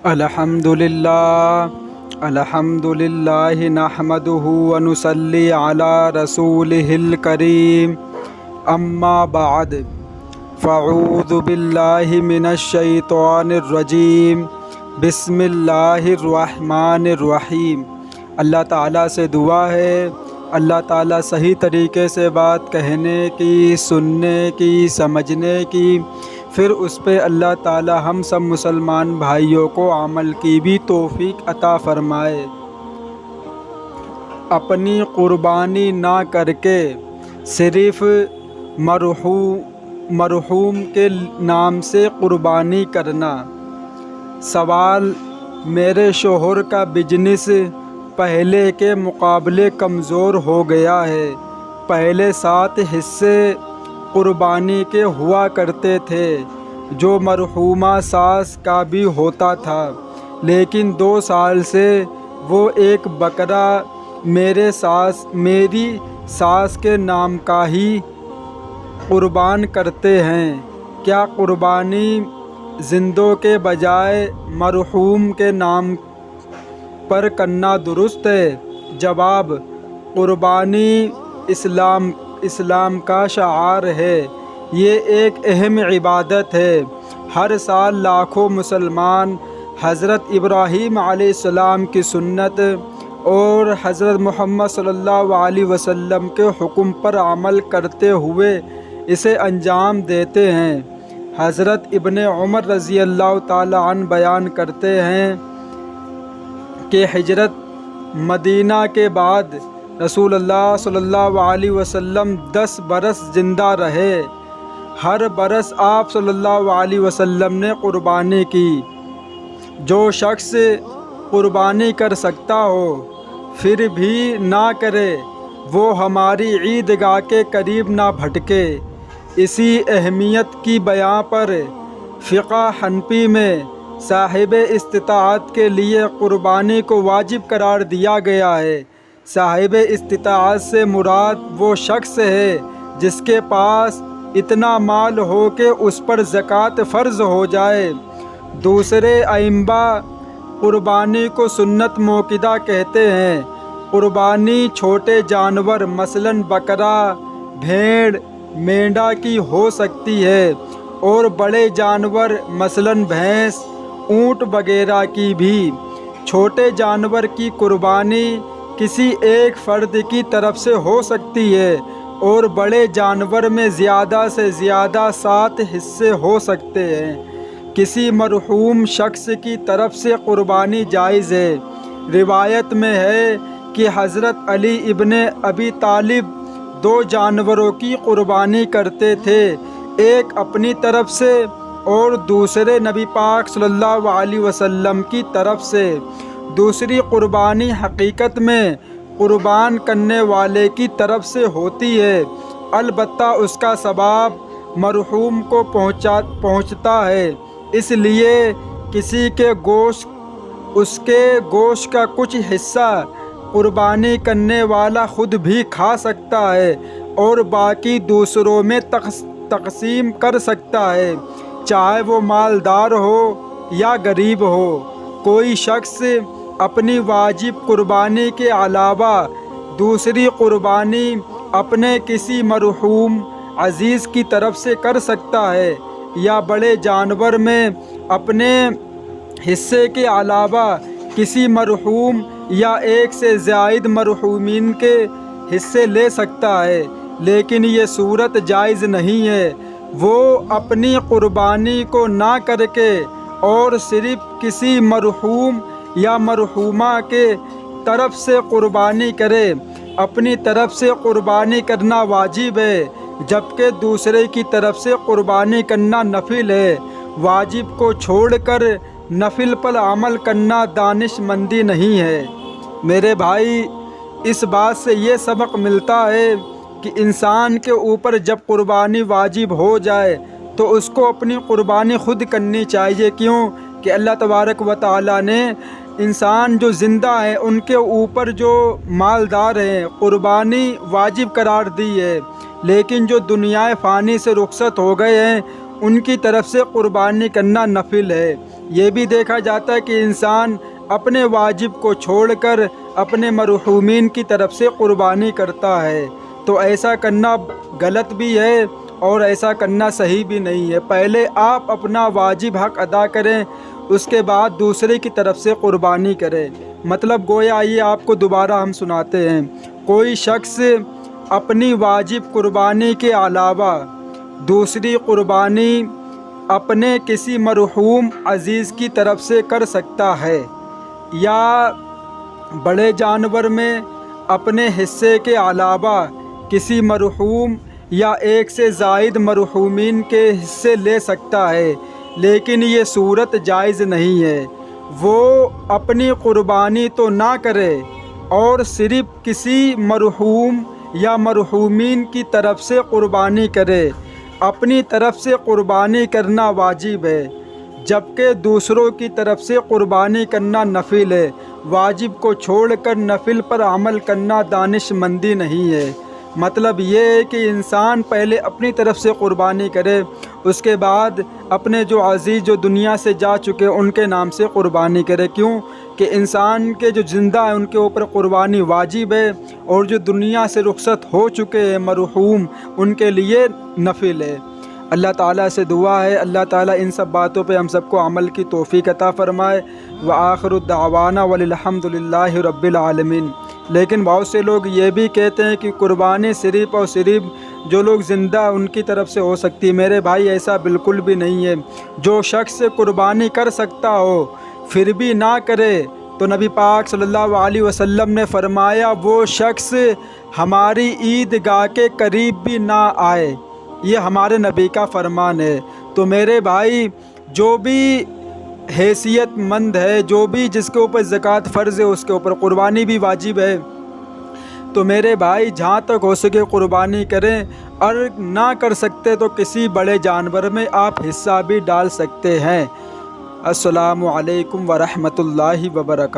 الحمدللہ نحمدہ ونصلی علی رسولہ الکریم اما بعد فاعوذ باللہ من الشیطان الرجیم بسم اللہ الرحمن الرحیم۔ اللہ تعالیٰ سے دعا ہے اللہ تعالیٰ صحیح طریقے سے بات کہنے کی، سننے کی، سمجھنے کی، پھر اس پہ اللہ تعالیٰ ہم سب مسلمان بھائیوں کو عمل کی بھی توفیق عطا فرمائے۔ اپنی قربانی نہ کر کے صرف مرحوم کے نام سے قربانی کرنا۔ سوال: میرے شوہر کا بزنس پہلے کے مقابلے کمزور ہو گیا ہے۔ پہلے 7 حصے قربانی کے ہوا کرتے تھے جو مرحومہ ساس کا بھی ہوتا تھا، لیکن 2 سال سے وہ ایک بکرا میری ساس کے نام کا ہی قربان کرتے ہیں۔ کیا قربانی زندوں کے بجائے مرحوم کے نام پر کرنا درست ہے؟ جواب: قربانی اسلام کا شعار ہے۔ یہ ایک اہم عبادت ہے۔ ہر سال لاکھوں مسلمان حضرت ابراہیم علیہ السلام کی سنت اور حضرت محمد صلی اللہ علیہ وسلم کے حکم پر عمل کرتے ہوئے اسے انجام دیتے ہیں۔ حضرت ابن عمر رضی اللہ تعالی عنہ بیان کرتے ہیں کہ ہجرت مدینہ کے بعد رسول اللہ صلی اللہ علیہ وسلم 10 برس زندہ رہے۔ ہر برس آپ صلی اللہ علیہ وسلم نے قربانی کی۔ جو شخص قربانی کر سکتا ہو پھر بھی نہ کرے، وہ ہماری عیدگاہ کے قریب نہ بھٹکے۔ اسی اہمیت کی بیان پر فقہ حنفی میں صاحب استطاعت کے لیے قربانی کو واجب قرار دیا گیا ہے۔ صاحب استطاعت سے مراد وہ شخص ہے جس کے پاس اتنا مال ہو کہ اس پر زکوٰۃ فرض ہو جائے۔ دوسرے ائمہ قربانی کو سنت موقدہ کہتے ہیں۔ قربانی چھوٹے جانور مثلاً بکرا، بھیڑ، مینڈا کی ہو سکتی ہے اور بڑے جانور مثلاً بھینس، اونٹ وغیرہ کی بھی۔ چھوٹے جانور کی قربانی کسی ایک فرد کی طرف سے ہو سکتی ہے اور بڑے جانور میں زیادہ سے زیادہ 7 حصے ہو سکتے ہیں۔ کسی مرحوم شخص کی طرف سے قربانی جائز ہے۔ روایت میں ہے کہ حضرت علی ابن ابی طالب 2 جانوروں کی قربانی کرتے تھے، ایک اپنی طرف سے اور دوسرے نبی پاک صلی اللہ علیہ وسلم کی طرف سے۔ دوسری قربانی حقیقت میں قربان کرنے والے کی طرف سے ہوتی ہے، البتہ اس کا ثواب مرحوم کو پہنچتا ہے، اس لیے کسی کے اس کے گوشت کا کچھ حصہ قربانی کرنے والا خود بھی کھا سکتا ہے اور باقی دوسروں میں تقسیم کر سکتا ہے، چاہے وہ مالدار ہو یا غریب ہو۔ کوئی شخص اپنی واجب قربانی کے علاوہ دوسری قربانی اپنے کسی مرحوم عزیز کی طرف سے کر سکتا ہے، یا بڑے جانور میں اپنے حصے کے علاوہ کسی مرحوم یا ایک سے زائد مرحومین کے حصے لے سکتا ہے، لیکن یہ صورت جائز نہیں ہے۔ وہ اپنی قربانی کو نہ کر کے اور صرف کسی مرحوم یا مرحومہ کے طرف سے قربانی کرے۔ اپنی طرف سے قربانی کرنا واجب ہے، جبکہ دوسرے کی طرف سے قربانی کرنا نفل ہے۔ واجب کو چھوڑ کر نفل پر عمل کرنا دانش مندی نہیں ہے۔ میرے بھائی، اس بات سے یہ سبق ملتا ہے کہ انسان کے اوپر جب قربانی واجب ہو جائے تو اس کو اپنی قربانی خود کرنی چاہیے۔ کیوں کہ اللہ تبارک و تعالیٰ نے انسان جو زندہ ہیں ان کے اوپر جو مالدار ہیں قربانی واجب قرار دی ہے، لیکن جو دنیا فانی سے رخصت ہو گئے ہیں ان کی طرف سے قربانی کرنا نفل ہے۔ یہ بھی دیکھا جاتا ہے کہ انسان اپنے واجب کو چھوڑ کر اپنے مرحومین کی طرف سے قربانی کرتا ہے، تو ایسا کرنا غلط بھی ہے اور ایسا کرنا صحیح بھی نہیں ہے۔ پہلے آپ اپنا واجب حق ادا کریں، اس کے بعد دوسرے کی طرف سے قربانی کریں۔ مطلب گویا یہ آپ کو دوبارہ ہم سناتے ہیں، کوئی شخص اپنی واجب قربانی کے علاوہ دوسری قربانی اپنے کسی مرحوم عزیز کی طرف سے کر سکتا ہے، یا بڑے جانور میں اپنے حصے کے علاوہ کسی مرحوم یا ایک سے زائد مرحومین کے حصے لے سکتا ہے، لیکن یہ صورت جائز نہیں ہے۔ وہ اپنی قربانی تو نہ کرے اور صرف کسی مرحوم یا مرحومین کی طرف سے قربانی کرے۔ اپنی طرف سے قربانی کرنا واجب ہے، جبکہ دوسروں کی طرف سے قربانی کرنا نفل ہے۔ واجب کو چھوڑ کر نفل پر عمل کرنا دانش مندی نہیں ہے۔ مطلب یہ ہے کہ انسان پہلے اپنی طرف سے قربانی کرے، اس کے بعد اپنے جو عزیز جو دنیا سے جا چکے ان کے نام سے قربانی کرے۔ کیوں کہ انسان کے جو زندہ ہیں ان کے اوپر قربانی واجب ہے، اور جو دنیا سے رخصت ہو چکے ہیں مرحوم ان کے لیے نفل ہے۔ اللہ تعالیٰ سے دعا ہے اللہ تعالیٰ ان سب باتوں پہ ہم سب کو عمل کی توفیق عطا فرمائے۔ وآخر دعوانا والحمد للہ رب العالمین۔ لیکن بہت سے لوگ یہ بھی کہتے ہیں کہ قربانی صرف اور صرف جو لوگ زندہ ان کی طرف سے ہو سکتی ہے۔ میرے بھائی ایسا بالکل بھی نہیں ہے۔ جو شخص قربانی کر سکتا ہو پھر بھی نہ کرے تو نبی پاک صلی اللہ علیہ وسلم نے فرمایا وہ شخص ہماری عیدگاہ کے قریب بھی نہ آئے۔ یہ ہمارے نبی کا فرمان ہے۔ تو میرے بھائی جو بھی حیثیت مند ہے، جو بھی جس کے اوپر زکوٰۃ فرض ہے اس کے اوپر قربانی بھی واجب ہے، تو میرے بھائی جہاں تک ہو سکے قربانی کریں، اور نہ کر سکتے تو کسی بڑے جانور میں آپ حصہ بھی ڈال سکتے ہیں۔ السلام علیکم ورحمۃ اللہ وبرکاتہ۔